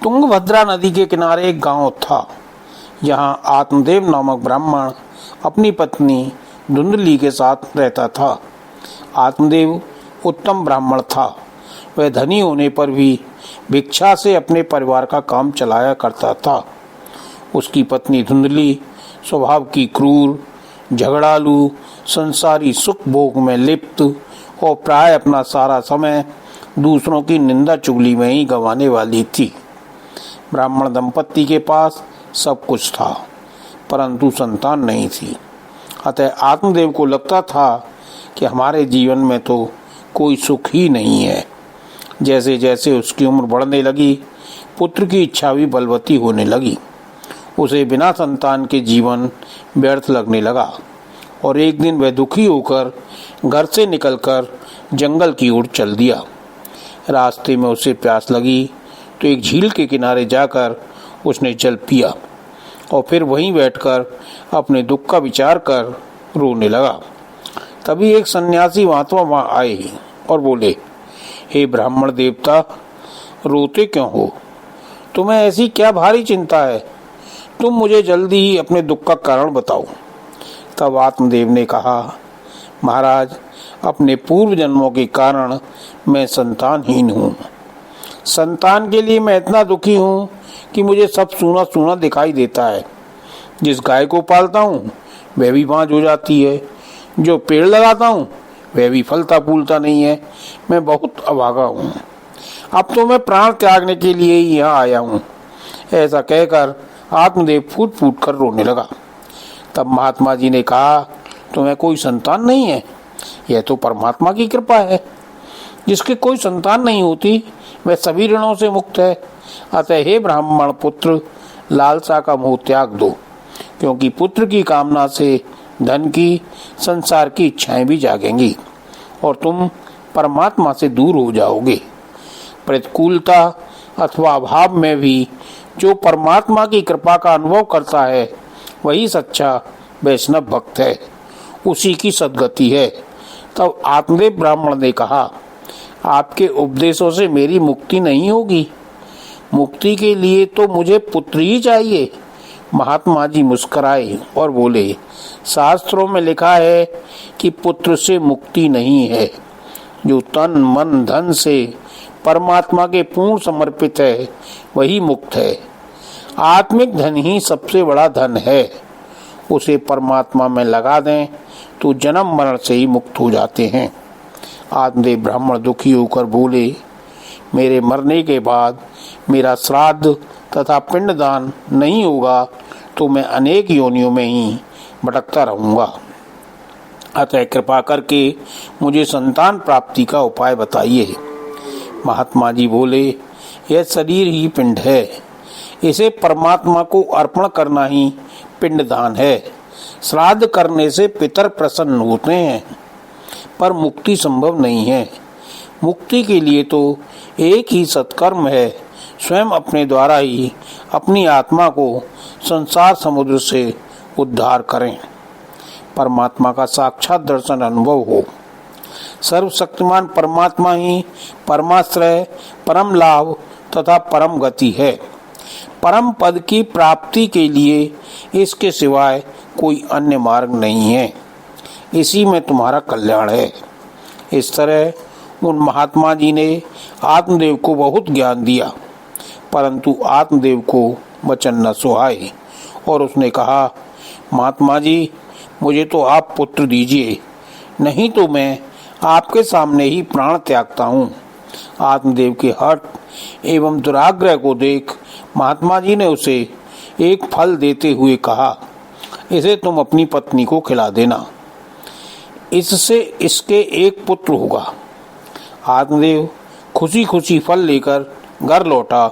तुंगभद्रा नदी के किनारे एक गांव था। यहाँ आत्मदेव नामक ब्राह्मण अपनी पत्नी धुंधली के साथ रहता था। आत्मदेव उत्तम ब्राह्मण था। वह धनी होने पर भी भिक्षा से अपने परिवार का काम चलाया करता था। उसकी पत्नी धुंधली स्वभाव की क्रूर, झगड़ालू, संसारी सुख भोग में लिप्त और प्राय अपना सारा समय दूसरों की निंदा चुगली में ही गंवाने वाली थी। ब्राह्मण दंपत्ति के पास सब कुछ था, परंतु संतान नहीं थी। अतः आत्मदेव को लगता था कि हमारे जीवन में तो कोई सुख ही नहीं है। जैसे जैसे उसकी उम्र बढ़ने लगी, पुत्र की इच्छा भी बलवती होने लगी। उसे बिना संतान के जीवन व्यर्थ लगने लगा और एक दिन वह दुखी होकर घर से निकलकर जंगल की ओर चल दिया। रास्ते में उसे प्यास लगी तो एक झील के किनारे जाकर उसने जल पिया और फिर वहीं बैठकर अपने दुख का विचार कर रोने लगा। तभी एक सन्यासी महात्मा वहां आए और बोले, हे ब्राह्मण देवता, रोते क्यों हो? तुम्हें ऐसी क्या भारी चिंता है? तुम मुझे जल्दी ही अपने दुख का कारण बताओ। तब आत्मदेव ने कहा, महाराज, अपने पूर्व जन्मों के कारण मैं संतानहीन हूँ। संतान के लिए मैं इतना दुखी हूँ कि मुझे सब सूना सूना दिखाई देता है। जिस गाय को पालता हूँ वह भी बांझ हो जाती है। जो पेड़ लगाता हूँ वह भी फलता फूलता नहीं है। मैं बहुत अभागा हूँ। अब तो मैं प्राण त्यागने के लिए ही यहाँ आया हूँ। ऐसा कहकर आत्मदेव फूट फूट कर रोने लगा। तब महात्मा जी ने कहा, तुम्हें कोई संतान नहीं है? यह तो परमात्मा की कृपा है। जिसके कोई संतान नहीं होती वह सभी ऋणों से मुक्त है। अतः हे ब्राह्मण पुत्र, लालसा का मोह त्याग दो, क्योंकि पुत्र की कामना से धन की, संसार की इच्छाएं भी जागेंगी और तुम परमात्मा से दूर हो जाओगे। प्रतिकूलता अथवा अभाव में भी जो परमात्मा की कृपा का अनुभव करता है वही सच्चा वैष्णव भक्त है। उसी की सद्गति है। तब आत्मदेव ब्राह्मण ने कहा, आपके उपदेशों से मेरी मुक्ति नहीं होगी। मुक्ति के लिए तो मुझे पुत्र ही चाहिए। महात्मा जी मुस्कुराए और बोले, शास्त्रों में लिखा है कि पुत्र से मुक्ति नहीं है। जो तन मन धन से परमात्मा के पूर्ण समर्पित है वही मुक्त है। आत्मिक धन ही सबसे बड़ा धन है। उसे परमात्मा में लगा दें तो जन्म मरण से ही मुक्त हो जाते हैं। आत्मदेव ब्राह्मण दुखी होकर बोले, मेरे मरने के बाद मेरा श्राद्ध तथा पिंडदान नहीं होगा तो मैं अनेक योनियों में ही भटकता रहूंगा। अतः कृपा करके मुझे संतान प्राप्ति का उपाय बताइए। महात्मा जी बोले, यह शरीर ही पिंड है। इसे परमात्मा को अर्पण करना ही पिंडदान है। श्राद्ध करने से पितर प्रसन्न होते हैं, पर मुक्ति संभव नहीं है। मुक्ति के लिए तो एक ही सत्कर्म है, स्वयं अपने द्वारा ही अपनी आत्मा को संसार समुद्र से उद्धार करें। परमात्मा का साक्षात दर्शन अनुभव हो। सर्वशक्तिमान परमात्मा ही परमाश्रय, परम लाभ तथा परम गति है। परम पद की प्राप्ति के लिए इसके सिवाय कोई अन्य मार्ग नहीं है। इसी में तुम्हारा कल्याण है। इस तरह उन महात्मा जी ने आत्मदेव को बहुत ज्ञान दिया, परंतु आत्मदेव को वचन न सुहाए और उसने कहा, महात्मा जी, मुझे तो आप पुत्र दीजिए, नहीं तो मैं आपके सामने ही प्राण त्यागता हूँ। आत्मदेव के हठ एवं दुराग्रह को देख महात्मा जी ने उसे एक फल देते हुए कहा, इसे तुम अपनी पत्नी को खिला देना, इससे इसके एक पुत्र होगा। आत्मदेव खुशी खुशी फल लेकर घर लौटा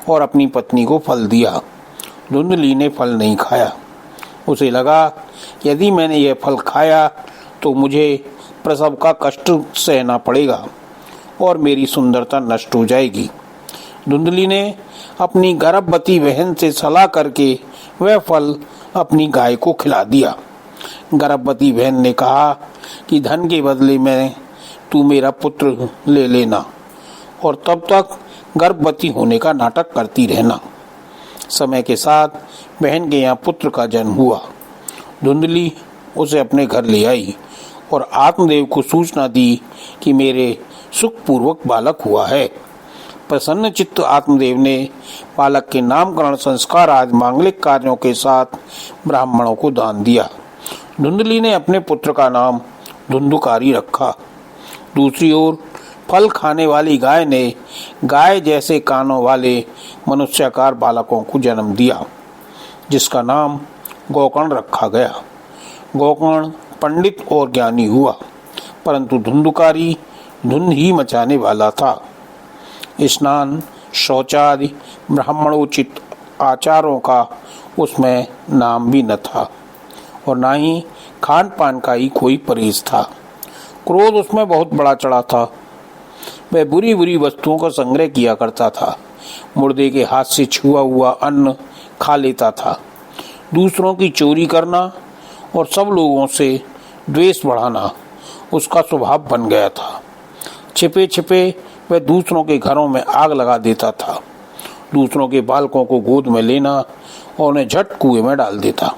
और अपनी पत्नी को फल दिया। धुंधली ने फल नहीं खाया। उसे लगा, यदि मैंने यह फल खाया तो मुझे प्रसव का कष्ट सहना पड़ेगा और मेरी सुंदरता नष्ट हो जाएगी। धुंधली ने अपनी गर्भवती बहन से सलाह करके वह फल अपनी गाय को खिला दिया। गर्भवती बहन ने कहा कि धन के बदले में तू मेरा पुत्र ले लेना और तब तक गर्भवती होने का नाटक करती रहना। समय के साथ बहन के यहाँ पुत्र का जन्म हुआ। धुंधली उसे अपने घर ले आई और आत्मदेव को सूचना दी कि मेरे सुखपूर्वक बालक हुआ है। प्रसन्न चित्त आत्मदेव ने बालक के नामकरण, संस्कार आदि मांगलिक कार्यों के साथ ब्राह्मणों को दान दिया। धुंधली ने अपने पुत्र का नाम धुंधुकारी रखा। दूसरी ओर फल खाने वाली गाय ने गाय जैसे कानों वाले मनुष्याकार बालकों को जन्म दिया, जिसका नाम गोकर्ण रखा गया। गोकर्ण पंडित और ज्ञानी हुआ, परंतु धुंधुकारी धुंध ही मचाने वाला था। स्नान, शौचादि, ब्राह्मणोचित आचारों का उसमें नाम भी न था और न ही खान पान का ही कोई परहेज था। क्रोध उसमें बहुत बड़ा चढ़ा था। वह बुरी बुरी वस्तुओं का संग्रह किया करता था। मुर्दे के हाथ से छुआ हुआ अन्न खा लेता था। दूसरों की चोरी करना और सब लोगों से द्वेष बढ़ाना उसका स्वभाव बन गया था। छिपे छिपे वह दूसरों के घरों में आग लगा देता था। दूसरों के बालकों को गोद में लेना और उन्हें झट कुएं में डाल देता।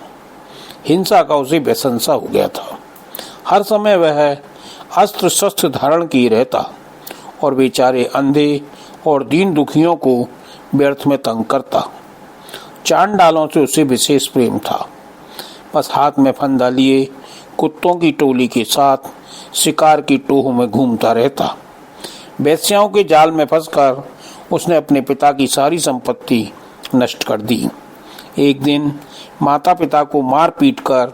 हिंसा का उसे व्यसन सा हो गया था। हर समय वह अस्त्र शस्त्र धारण किए रहता और बेचारे अंधे और दीन दुखियों को व्यर्थ में तंग करता। चांडालों से उसे विशेष प्रेम था। बस हाथ में फंदा लिए कुत्तों की टोली के साथ शिकार की टोह में घूमता रहता। वेश्याओं के जाल में फंसकर उसने अपने पिता की सारी संपत्ति नष्ट कर दी। एक दिन माता पिता को मार पीट कर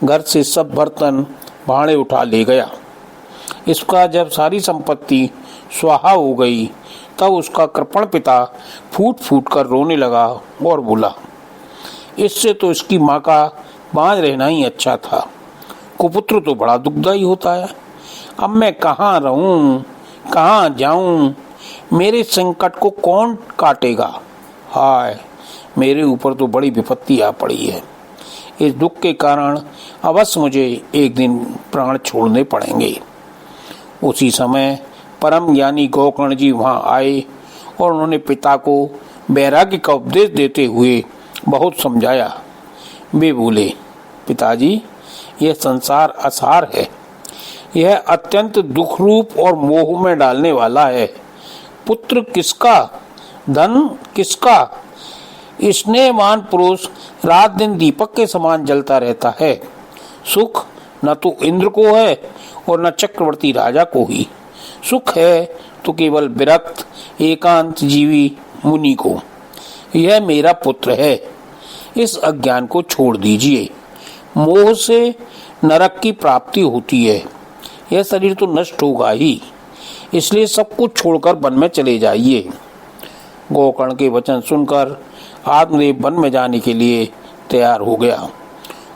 घर से सब बर्तन भांडे उठा ले गया। इसका जब सारी संपत्ति स्वाहा हो गई तब उसका कृपण पिता फूट फूट कर रोने लगा और बोला, इससे तो इसकी माँ का बांझ रहना ही अच्छा था। कुपुत्र तो बड़ा दुखदाई होता है। अब मैं कहाँ रहूं, कहाँ जाऊं, मेरे संकट को कौन काटेगा। हाय, मेरे ऊपर तो बड़ी विपत्ति आ पड़ी है। इस दुख के कारण अवश्य मुझे एक दिन प्राण छोड़ने पड़ेंगे। उसी समय परम ज्ञानी गोकर्ण जी वहां आए और उन्होंने पिता को वैराग्य का उपदेश देते हुए बहुत समझाया। वे बोले, पिताजी, यह संसार असार है। यह अत्यंत दुख रूप और मोह में डालने वाला है। पुत्र किसका, धन किसका। स्नेहवान पुरुष रात दिन दीपक के समान जलता रहता है। सुख न तो इंद्र को है और न चक्रवर्ती राजा को ही। सुख है तो केवल विरक्त एकांत जीवी मुनि को। यह मेरा पुत्र है। इस अज्ञान को छोड़ दीजिए। मोह से नरक की प्राप्ति होती है। यह शरीर तो नष्ट होगा ही, इसलिए सब कुछ छोड़कर वन में चले जाइए। गोकर्ण के वचन सुनकर आत्मदेव वन में जाने के लिए तैयार हो गया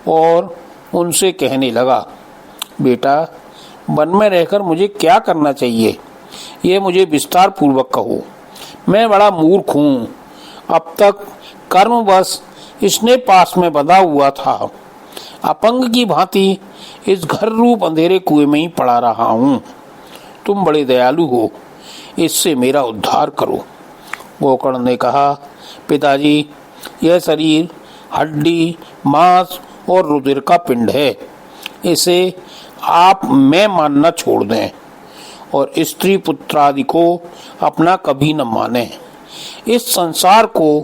और उनसे कहने लगा, बेटा, वन में रहकर मुझे क्या करना चाहिए, यह मुझे विस्तार पूर्वक कहो। मैं बड़ा मूर्ख हूँ। अब तक कर्मवश इसने पास में बंधा हुआ था। अपंग की भांति इस घर रूप अंधेरे कुएं में ही पड़ा रहा हूँ। तुम बड़े दयालु हो, इससे मेरा उद्धार करो। गोकर्ण ने कहा, पिताजी, यह शरीर हड्डी, मांस और रुधिर का पिंड है। इसे आप मैं मानना छोड़ दें और स्त्री पुत्र आदि को अपना कभी न माने। इस संसार को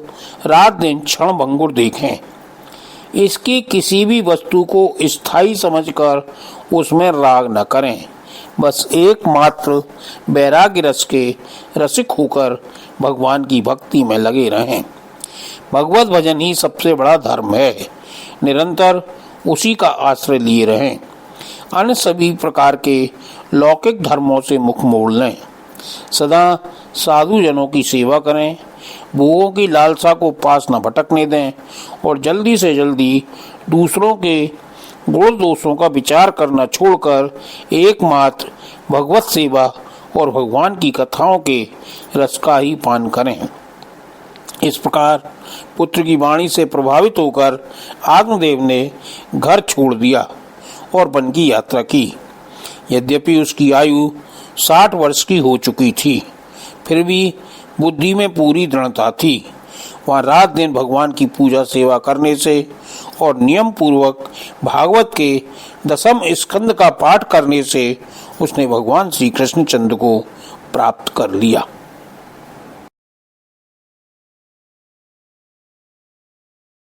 रात दिन क्षण भंगुर देखें। इसकी किसी भी वस्तु को स्थायी समझकर उसमें राग न करें। बस एकमात्र वैराग्य रस के रसिक होकर भगवान की भक्ति में लगे रहें। भगवत भजन ही सबसे बड़ा धर्म है। निरंतर उसी का आश्रय लिए रहें। अन्य सभी प्रकार के लौकिक धर्मों से मुख मोड़ लें। सदा साधु जनों की सेवा करें। भोगों की लालसा को पास न भटकने दें और जल्दी से जल्दी दूसरों के गुण दोषों का विचार करना छोड़कर एकमात्र भगवत सेवा और भगवान की कथाओं के रस का ही पान करें। इस प्रकार पुत्र की वाणी से प्रभावित होकर आत्मदेव ने घर छोड़ दिया और वन की यात्रा की। यद्यपि उसकी आयु 60 वर्ष की हो चुकी थी, फिर भी बुद्धि में पूरी दृढ़ता थी। वहाँ रात दिन भगवान की पूजा सेवा करने से और नियम पूर्वक भागवत के 10वें स्कंद का पाठ करने से उसने भगवान श्री कृष्णचंद्र को प्राप्त कर लिया।